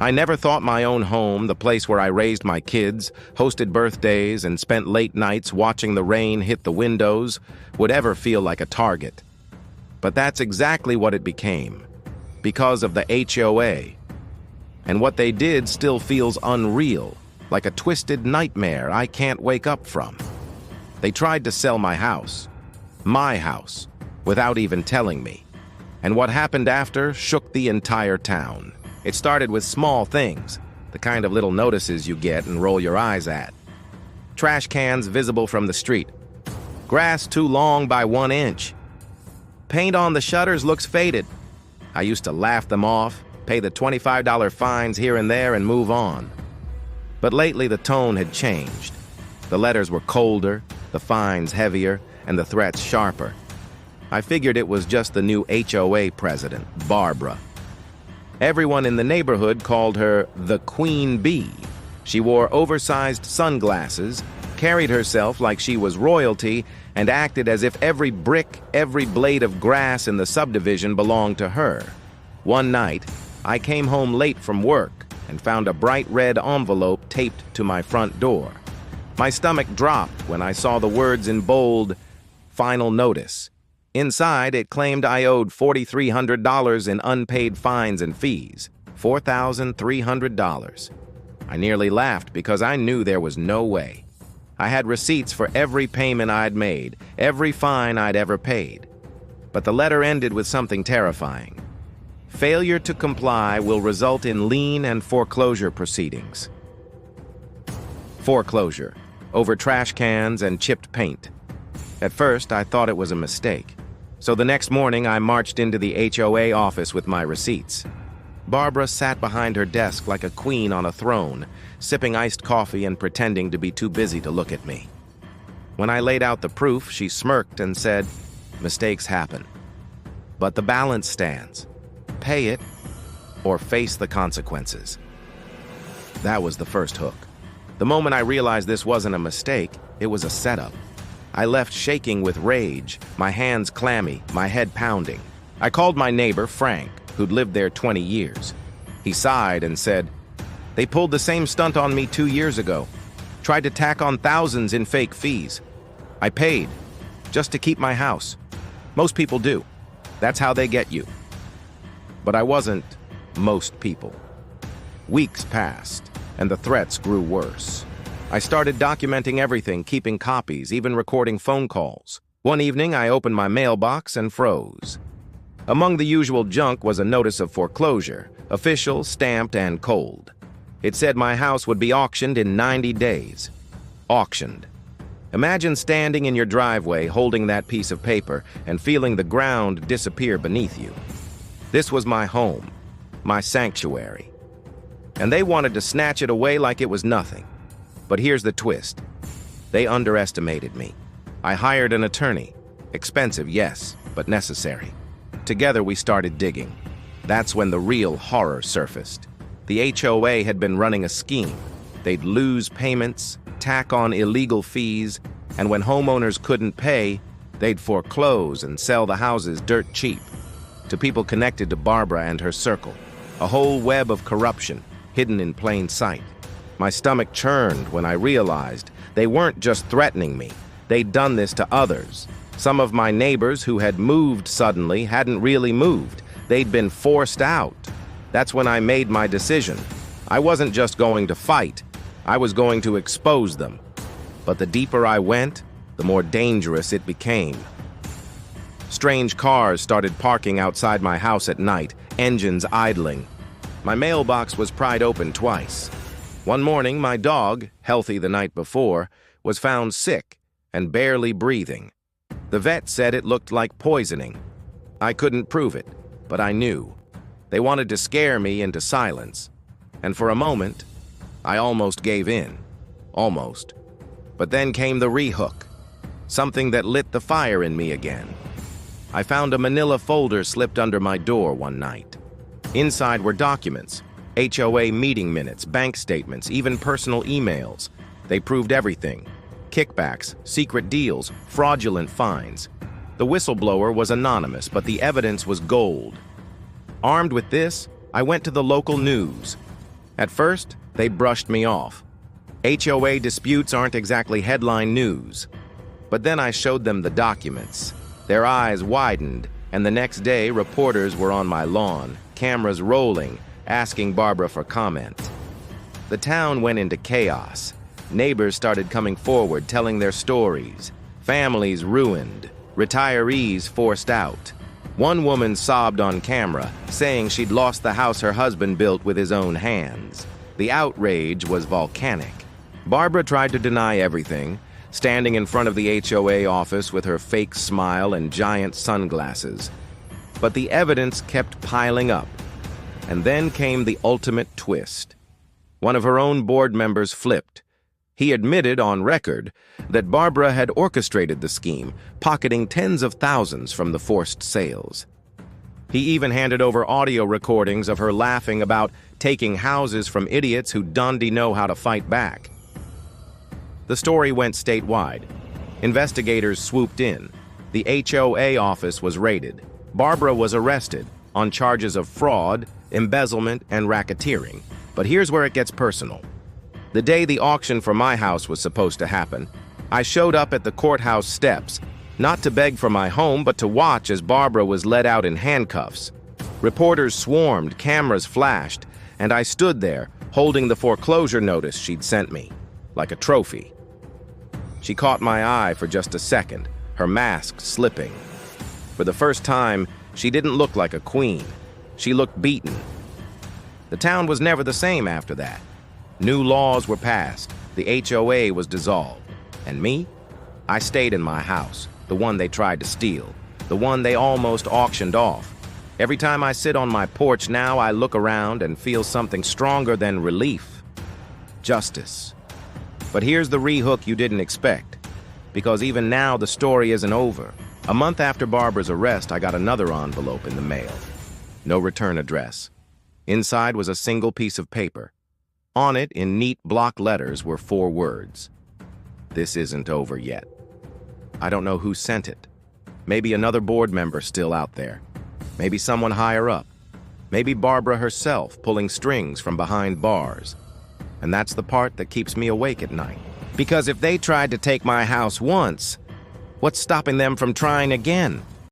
I never thought my own home, the place where I raised my kids, hosted birthdays, and spent late nights watching the rain hit the windows, would ever feel like a target. But that's exactly what it became, because of the HOA. And what they did still feels unreal, like a twisted nightmare I can't wake up from. They tried to sell my house, without even telling me. And what happened after shook the entire town. It started with small things, the kind of little notices you get and roll your eyes at. Trash cans visible from the street. Grass too long by 1 inch. Paint on the shutters looks faded. I used to laugh them off, pay the $25 fines here and there and move on. But lately the tone had changed. The letters were colder, the fines heavier, and the threats sharper. I figured it was just the new HOA president, Barbara. Everyone in the neighborhood called her the Queen Bee. She wore oversized sunglasses, carried herself like she was royalty, and acted as if every brick, every blade of grass in the subdivision belonged to her. One night, I came home late from work and found a bright red envelope taped to my front door. My stomach dropped when I saw the words in bold, "Final Notice." Inside, it claimed I owed $4,300 in unpaid fines and fees. $4,300. I nearly laughed because I knew there was no way. I had receipts for every payment I'd made, every fine I'd ever paid. But the letter ended with something terrifying. Failure to comply will result in lien and foreclosure proceedings. Foreclosure, over trash cans and chipped paint. At first, I thought it was a mistake. So the next morning, I marched into the HOA office with my receipts. Barbara sat behind her desk like a queen on a throne, sipping iced coffee and pretending to be too busy to look at me. When I laid out the proof, she smirked and said, "Mistakes happen. But the balance stands. Pay it or face the consequences." That was the first hook. The moment I realized this wasn't a mistake, it was a setup. I left shaking with rage, my hands clammy, my head pounding. I called my neighbor, Frank, who'd lived there 20 years. He sighed and said, "They pulled the same stunt on me 2 years ago. Tried to tack on thousands in fake fees. I paid, just to keep my house. Most people do. That's how they get you." But I wasn't most people. Weeks passed, and the threats grew worse. I started documenting everything, keeping copies, even recording phone calls. One evening, I opened my mailbox and froze. Among the usual junk was a notice of foreclosure, official, stamped, and cold. It said my house would be auctioned in 90 days. Auctioned. Imagine standing in your driveway holding that piece of paper and feeling the ground disappear beneath you. This was my home, my sanctuary. And they wanted to snatch it away like it was nothing. But here's the twist. They underestimated me. I hired an attorney. Expensive, yes, but necessary. Together we started digging. That's when the real horror surfaced. The HOA had been running a scheme. They'd lose payments, tack on illegal fees, and when homeowners couldn't pay, they'd foreclose and sell the houses dirt cheap to people connected to Barbara and her circle. A whole web of corruption hidden in plain sight. My stomach churned when I realized they weren't just threatening me. They'd done this to others. Some of my neighbors who had moved suddenly hadn't really moved. They'd been forced out. That's when I made my decision. I wasn't just going to fight. I was going to expose them. But the deeper I went, the more dangerous it became. Strange cars started parking outside my house at night, engines idling. My mailbox was pried open twice. One morning, my dog, healthy the night before, was found sick and barely breathing. The vet said it looked like poisoning. I couldn't prove it, but I knew. They wanted to scare me into silence. And for a moment, I almost gave in. Almost. But then came the rehook. Something that lit the fire in me again. I found a manila folder slipped under my door one night. Inside were documents. HOA meeting minutes, bank statements, even personal emails. They proved everything. Kickbacks, secret deals, fraudulent fines. The whistleblower was anonymous, but the evidence was gold. Armed with this, I went to the local news. At first, they brushed me off. HOA disputes aren't exactly headline news. But then I showed them the documents. Their eyes widened, and the next day, reporters were on my lawn, cameras rolling, asking Barbara for comment. The town went into chaos. Neighbors started coming forward, telling their stories. Families ruined. Retirees forced out. One woman sobbed on camera, saying she'd lost the house her husband built with his own hands. The outrage was volcanic. Barbara tried to deny everything, standing in front of the HOA office with her fake smile and giant sunglasses. But the evidence kept piling up. And then came the ultimate twist. One of her own board members flipped. He admitted on record that Barbara had orchestrated the scheme, pocketing tens of thousands from the forced sales. He even handed over audio recordings of her laughing about taking houses from idiots who didn't know how to fight back. The story went statewide. Investigators swooped in. The HOA office was raided. Barbara was arrested on charges of fraud, embezzlement, and racketeering. But here's where it gets personal. The day the auction for my house was supposed to happen, I showed up at the courthouse steps, not to beg for my home, but to watch as Barbara was led out in handcuffs. Reporters swarmed, cameras flashed, and I stood there, holding the foreclosure notice she'd sent me, like a trophy. She caught my eye for just a second, her mask slipping. For the first time, she didn't look like a queen. She looked beaten. The town was never the same after that. New laws were passed, the HOA was dissolved, and me? I stayed in my house, the one they tried to steal, the one they almost auctioned off. Every time I sit on my porch now, I look around and feel something stronger than relief. Justice. But here's the re-hook you didn't expect, because even now the story isn't over. A month after Barbara's arrest, I got another envelope in the mail. No return address. Inside was a single piece of paper. On it, in neat block letters, were 4 words. This isn't over yet. I don't know who sent it. Maybe another board member still out there. Maybe someone higher up. Maybe Barbara herself pulling strings from behind bars. And that's the part that keeps me awake at night. Because if they tried to take my house once, what's stopping them from trying again?